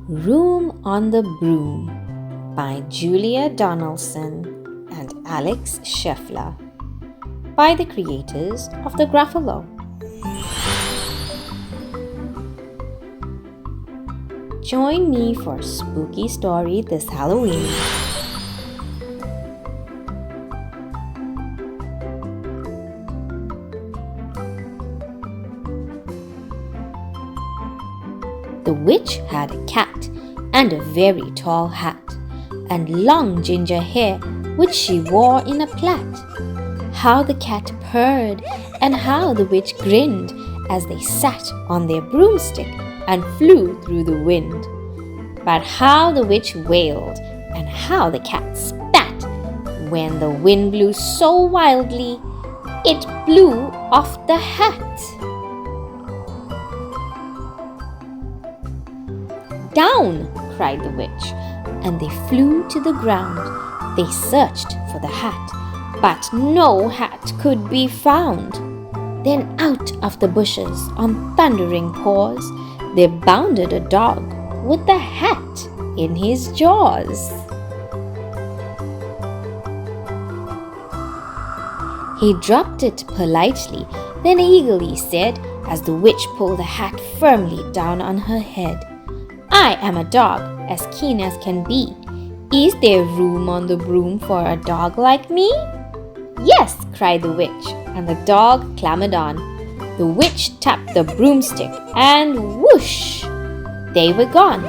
Room on the Broom by Julia Donaldson and Alex Scheffler, by the creators of the Gruffalo. Join me for a spooky story this Halloween. The witch had a cat and a very tall hat, and long ginger hair which she wore in a plait. How the cat purred, and how the witch grinned as they sat on their broomstick and flew through the wind. But how the witch wailed, and how the cat spat when the wind blew so wildly it blew off the hat. "Down!" cried the witch, and they flew to the ground. They searched for the hat, but no hat could be found. Then out of the bushes on thundering paws there bounded a dog with the hat in his jaws. He dropped it politely, then eagerly said, as the witch pulled the hat firmly down on her head, "I am a dog, as keen as can be. Is there room on the broom for a dog like me?" "Yes," cried the witch, and the dog clambered on. The witch tapped the broomstick, and whoosh! They were gone.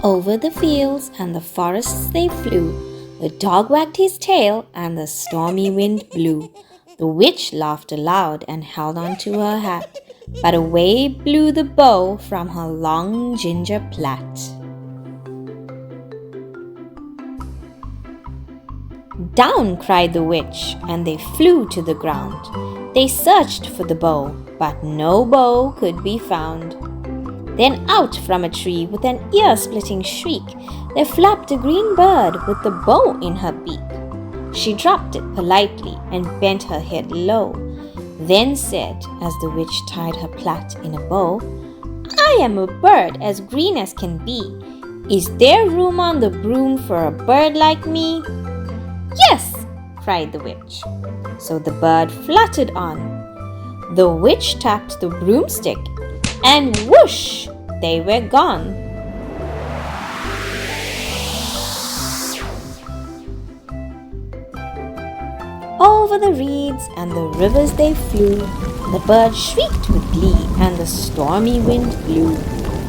Over the fields and the forests they flew. The dog wagged his tail, and the stormy wind blew. The witch laughed aloud and held on to her hat, but away blew the bow from her long ginger plait. "Down!" cried the witch, and they flew to the ground. They searched for the bow, but no bow could be found. Then out from a tree with an ear-splitting shriek there flapped a green bird with the bow in her beak. She dropped it politely and bent her head low, then said, as the witch tied her plait in a bow, "I am a bird as green as can be. Is there room on the broom for a bird like me?" "Yes," cried the witch. So the bird fluttered on. The witch tapped the broomstick, and whoosh! They were gone. Over the reeds and the rivers they flew. The bird shrieked with glee, and the stormy wind blew.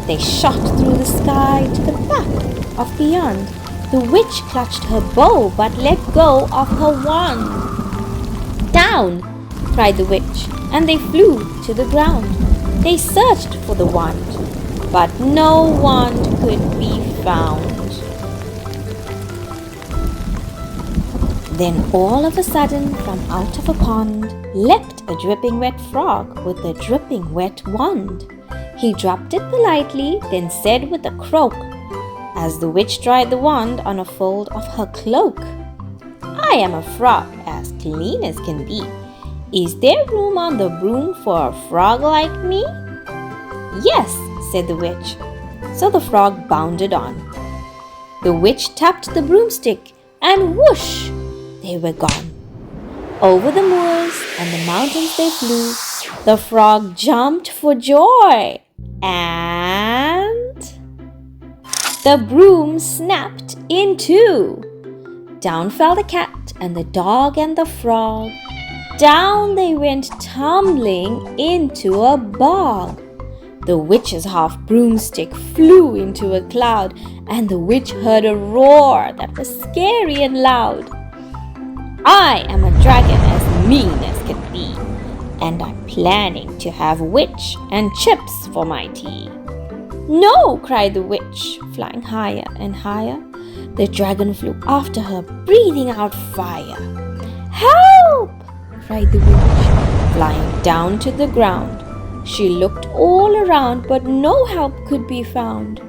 They shot through the sky to the back of beyond. The witch clutched her bow, but let go of her wand. "Down!" cried the witch, and they flew to the ground. They searched for the wand, but no wand could be found. Then all of a sudden, from out of a pond, leapt a dripping wet frog with a dripping wet wand. He dropped it politely, then said with a croak, as the witch dried the wand on a fold of her cloak, "I am a frog, as clean as can be. Is there room on the broom for a frog like me?" "Yes," said the witch. So the frog bounded on. The witch tapped the broomstick, and whoosh! They were gone. Over the moors and the mountains they flew. The frog jumped for joy, and the broom snapped in two. Down fell the cat and the dog and the frog. Down they went tumbling into a bog. The witch's half broomstick flew into a cloud, and the witch heard a roar that was scary and loud. "I am a dragon as mean as can be, and I'm planning to have witch and chips for my tea." "No!" cried the witch, flying higher and higher. The dragon flew after her, breathing out fire. "Help!" cried the witch, flying down to the ground. She looked all around, but no help could be found.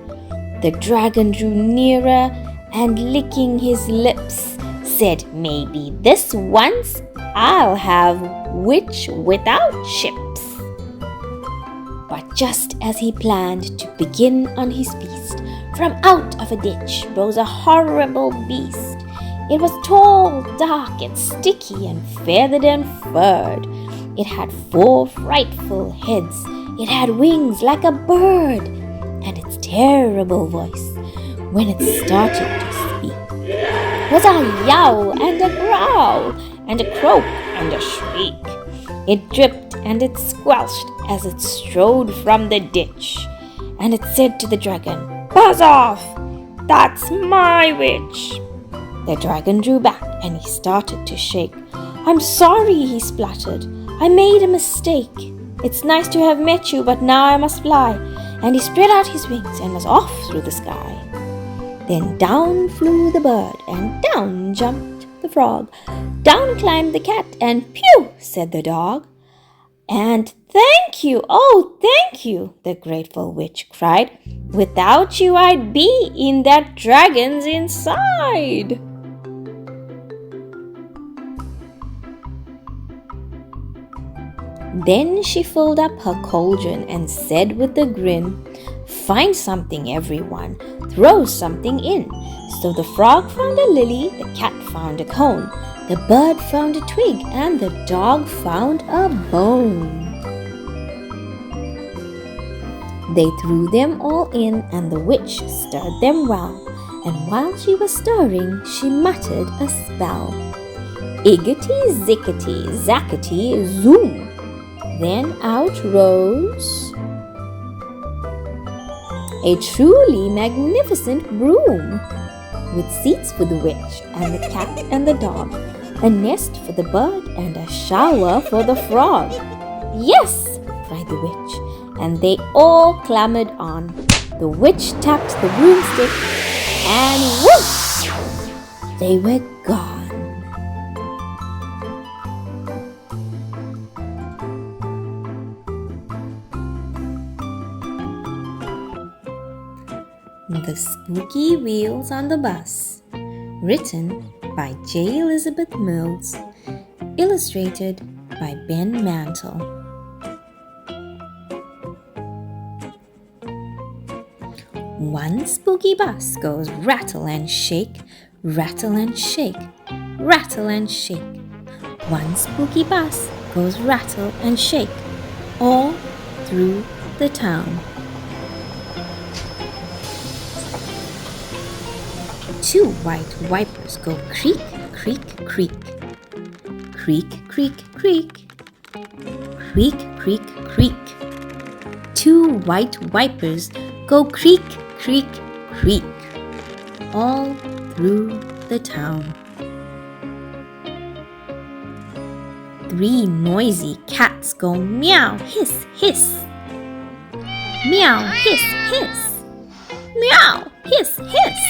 The dragon drew nearer and, licking his lips, said, "Maybe this once I'll have witch without chips." But just as he planned to begin on his feast, from out of a ditch rose a horrible beast. It was tall, dark, and sticky, and feathered and furred. It had 4 frightful heads. It had wings like a bird, and its terrible voice, when it started to speak, was a yowl and a growl, and a croak and a shriek. It dripped and it squelched as it strode from the ditch, and it said to the dragon, "Buzz off! That's my witch!" The dragon drew back and he started to shake. "I'm sorry," he spluttered. "I made a mistake. It's nice to have met you, but now I must fly." And he spread out his wings and was off through the sky. Then down flew the bird, and down jumped the frog. Down climbed the cat, and "Pew!" said the dog. "And thank you, oh, thank you," the grateful witch cried. "Without you I'd be in that dragon's inside." Then she filled up her cauldron and said with a grin, "Find something, everyone, throw something in." So the frog found a lily, the cat found a cone, the bird found a twig, and the dog found a bone. They threw them all in, and the witch stirred them well, and while she was stirring, she muttered a spell. Iggity, zickety, zackety, zoom. Then out rose a truly magnificent broom, with seats for the witch and the cat and the dog, a nest for the bird and a shower for the frog. "Yes!" cried the witch, and they all clambered on. The witch tapped the broomstick, and whoosh! They were gone. The Spooky Wheels on the Bus, written by J. Elizabeth Mills, illustrated by Ben Mantle. One spooky bus goes rattle and shake, rattle and shake, rattle and shake. One spooky bus goes rattle and shake, all through the town. Two white wipers go creak, creak, creak. Creak, creak, creak. Creak, creak, creak. Two white wipers go creak, creak, creak. All through the town. Three noisy cats go meow, hiss, hiss. Meow, hiss, hiss. Meow, hiss, hiss.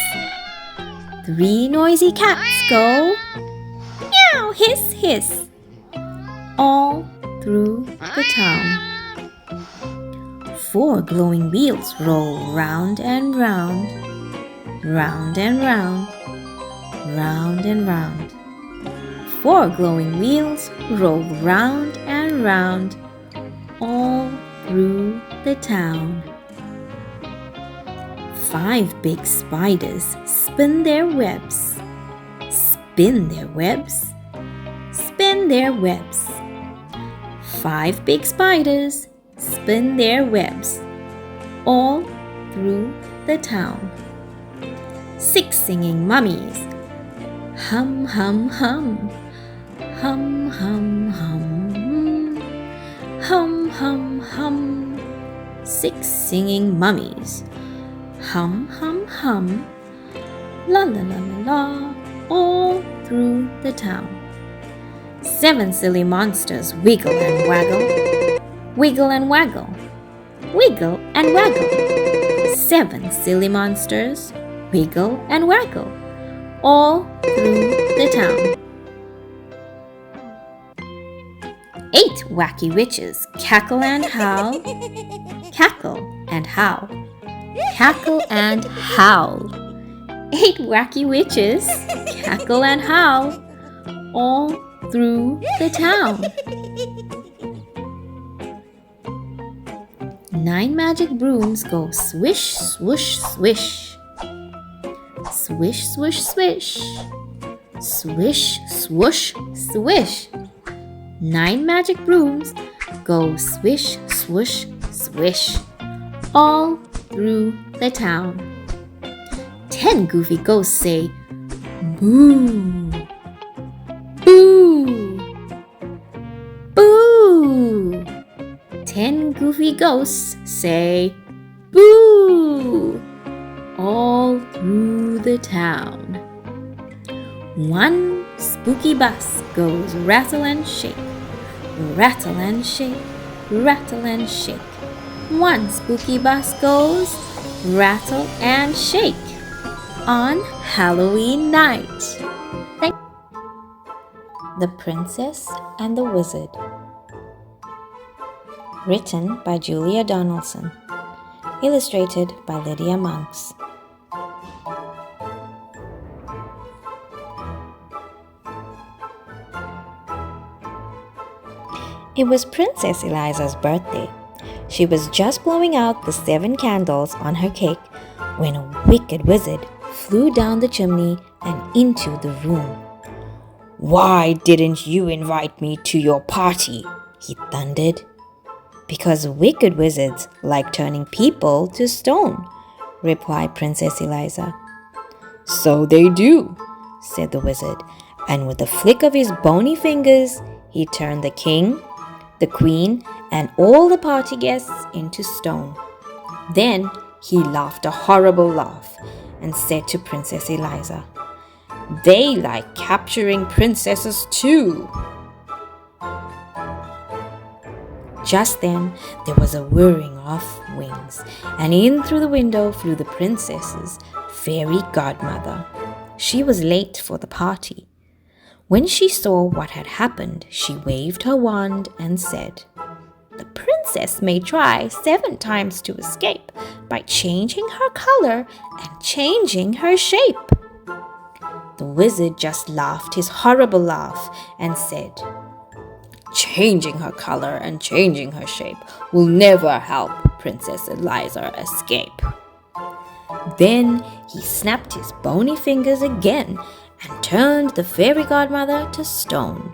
Three noisy cats go meow, hiss, hiss, all through the town. Four glowing wheels roll round and round, round and round, round and round. Four glowing wheels roll round and round, all through the town. Five big spiders spin their webs, spin their webs, spin their webs. Five big spiders spin their webs, all through the town. Six singing mummies hum, hum, hum, hum, hum, hum, hum, hum, hum. Six singing mummies hum, hum, hum, la la la la la, all through the town. Seven silly monsters wiggle and waggle, wiggle and waggle, wiggle and waggle, 7 silly monsters wiggle and waggle all through the town. 8 wacky witches cackle and howl, cackle and howl, cackle and howl. 8 wacky witches cackle and howl all through the town. 9 magic brooms go swish, swoosh, swish. Swish, swoosh, swish. Swish, swoosh, swish. 9 magic brooms go swish, swoosh, swish all through the town. 10 goofy ghosts say boo, boo, boo. 10 goofy ghosts say boo all through the town. 1 spooky bus goes rattle and shake, rattle and shake, rattle and shake. 1 spooky bus goes rattle and shake on Halloween night. The Princess and the Wizard. Written by Julia Donaldson. Illustrated by Lydia Monks. It was Princess Eliza's birthday. She was just blowing out the 7 candles on her cake when a wicked wizard flew down the chimney and into the room. "Why didn't you invite me to your party?" he thundered. "Because wicked wizards like turning people to stone," replied Princess Eliza. "So they do," said the wizard, and with a flick of his bony fingers, he turned the king, the queen, and all the party guests into stone. Then he laughed a horrible laugh and said to Princess Eliza, "They like capturing princesses too." Just then there was a whirring of wings, and in through the window flew the princess's fairy godmother. She was late for the party. When she saw what had happened, she waved her wand and said, "The princess may try 7 times to escape by changing her color and changing her shape." The wizard just laughed his horrible laugh and said, "Changing her color and changing her shape will never help Princess Eliza escape." Then he snapped his bony fingers again and turned the fairy godmother to stone.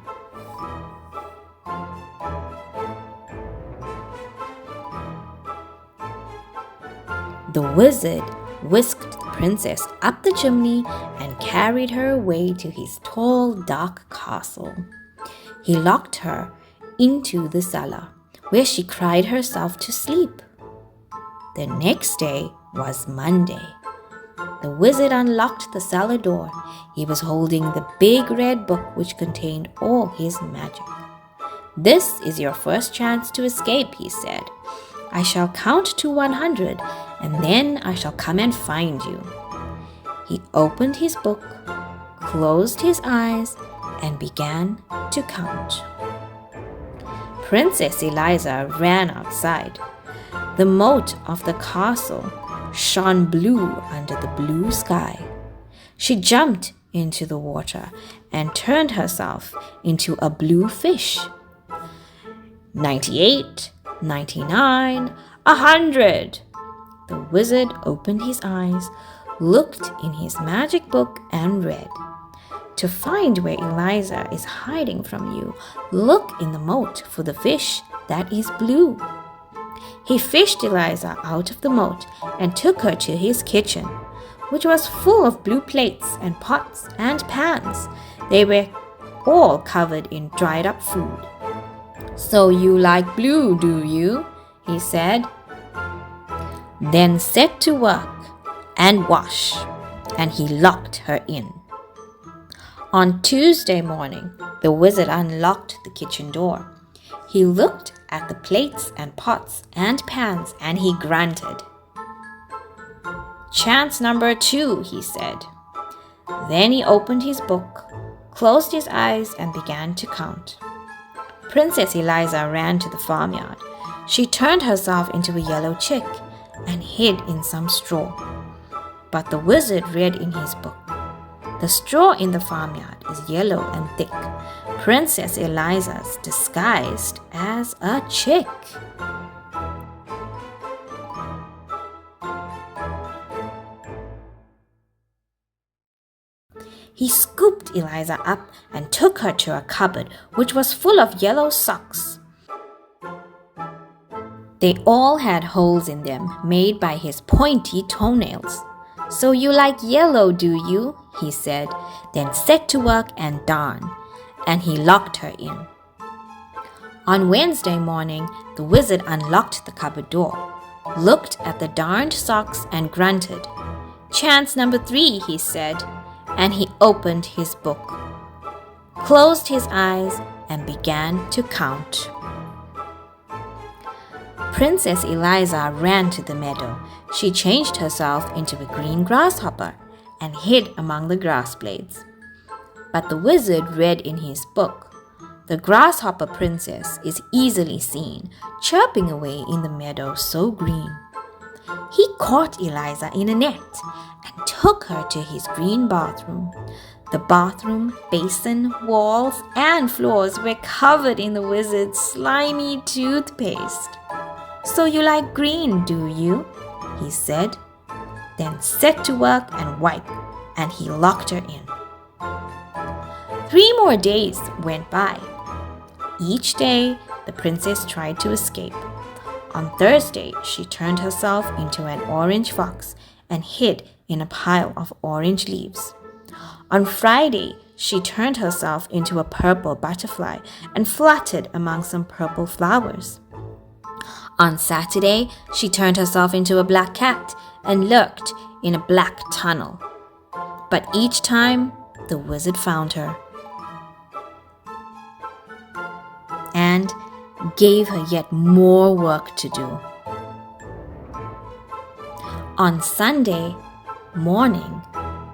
The wizard whisked the princess up the chimney and carried her away to his tall, dark castle. He locked her into the cellar, where she cried herself to sleep. The next day was Monday. The wizard unlocked the cellar door. He was holding the big red book which contained all his magic. "This is your first chance to escape," he said. "I shall count to 100, and then I shall come and find you." He opened his book, closed his eyes, and began to count. Princess Eliza ran outside. The moat of the castle shone blue under the blue sky. She jumped into the water and turned herself into a blue fish. 98, 99, 100. The wizard opened his eyes, looked in his magic book, and read, "To find where Eliza is hiding from you, look in the moat for the fish that is blue." He fished Eliza out of the moat and took her to his kitchen, which was full of blue plates and pots and pans. They were all covered in dried up food. "So you like blue, do you?" he said. "Then set to work and wash," and he locked her in. On Tuesday morning, the wizard unlocked the kitchen door. He looked at the plates and pots and pans, and he grunted, "Chance number 2, he said. Then he opened his book, closed his eyes, and began to count. Princess Eliza ran to the farmyard. She turned herself into a yellow chick and hid in some straw. But the wizard read in his book, "The straw in the farmyard is yellow and thick. Princess Eliza's disguised as a chick." He scooped Eliza up and took her to a cupboard which was full of yellow socks. They all had holes in them made by his pointy toenails. "So you like yellow, do you?" he said, then set to work and darn, and he locked her in. On Wednesday morning, the wizard unlocked the cupboard door, looked at the darned socks and grunted. "Chance number 3, he said, and he opened his book, closed his eyes, and began to count. Princess Eliza ran to the meadow. She changed herself into a green grasshopper and hid among the grass blades. But the wizard read in his book, "The grasshopper princess is easily seen, chirping away in the meadow so green." He caught Eliza in a net and took her to his green bathroom. The bathroom, basin, walls, and floors were covered in the wizard's slimy toothpaste. "So you like green, do you?" he said, then set to work and wipe, and he locked her in. 3 more days went by. Each day, the princess tried to escape. On Thursday, she turned herself into an orange fox and hid in a pile of orange leaves. On Friday, she turned herself into a purple butterfly and fluttered among some purple flowers. On Saturday, she turned herself into a black cat and lurked in a black tunnel. But each time, the wizard found her and gave her yet more work to do. On Sunday morning,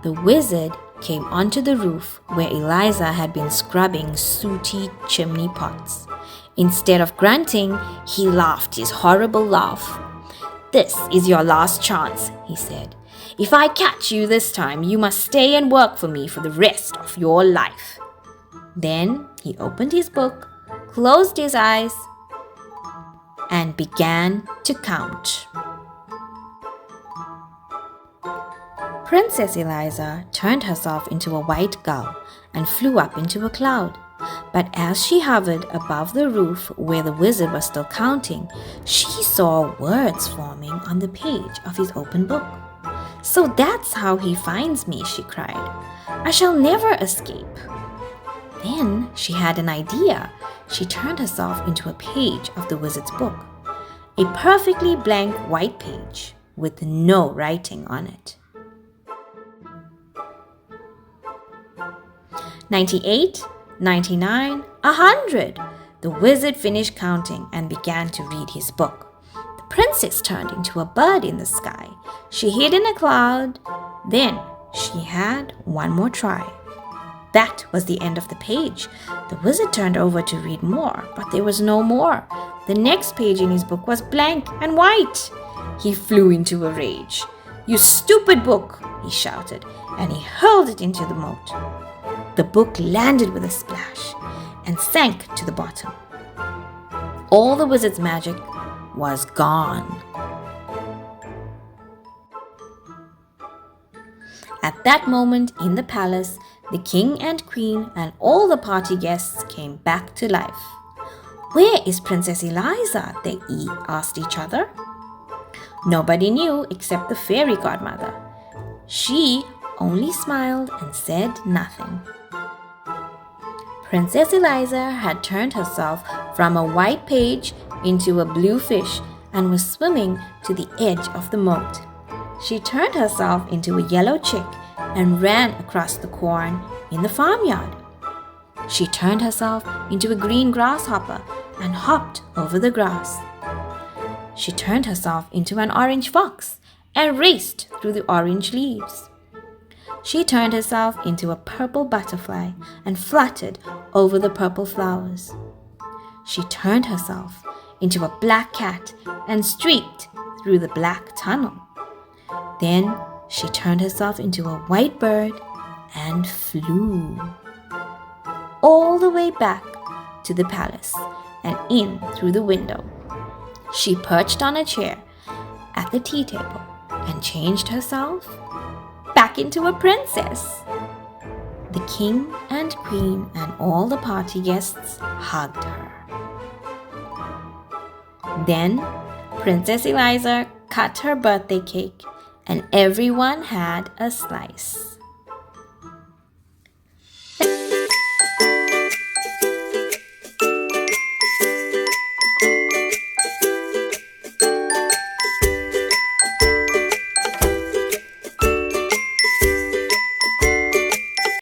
the wizard came onto the roof where Eliza had been scrubbing sooty chimney pots. Instead of grunting, he laughed his horrible laugh. "This is your last chance," he said. "If I catch you this time, you must stay and work for me for the rest of your life." Then he opened his book, closed his eyes, and began to count. Princess Eliza turned herself into a white gull and flew up into a cloud. But as she hovered above the roof where the wizard was still counting, she saw words forming on the page of his open book. "So that's how he finds me," she cried. "I shall never escape." Then she had an idea. She turned herself into a page of the wizard's book, a perfectly blank white page with no writing on it. 98, 99, 100. The wizard finished counting and began to read his book. The princess turned into a bird in the sky. She hid in a cloud. Then she had one more try. That was the end of the page. The wizard turned over to read more, but there was no more. The next page in his book was blank and white. He flew into a rage. "You stupid book!" he shouted, and he hurled it into the moat. The book landed with a splash and sank to the bottom. All the wizard's magic was gone. At that moment in the palace, the king and queen and all the party guests came back to life. "Where is Princess Eliza?" they asked each other. Nobody knew except the fairy godmother. She only smiled and said nothing. Princess Eliza had turned herself from a white page into a blue fish and was swimming to the edge of the moat. She turned herself into a yellow chick and ran across the corn in the farmyard. She turned herself into a green grasshopper and hopped over the grass. She turned herself into an orange fox and raced through the orange leaves. She turned herself into a purple butterfly and fluttered over the purple flowers. She turned herself into a black cat and streaked through the black tunnel. Then she turned herself into a white bird and flew all the way back to the palace and in through the window. She perched on a chair at the tea table and changed herself back into a princess. The king and queen and all the party guests hugged her. Then Princess Eliza cut her birthday cake and everyone had a slice.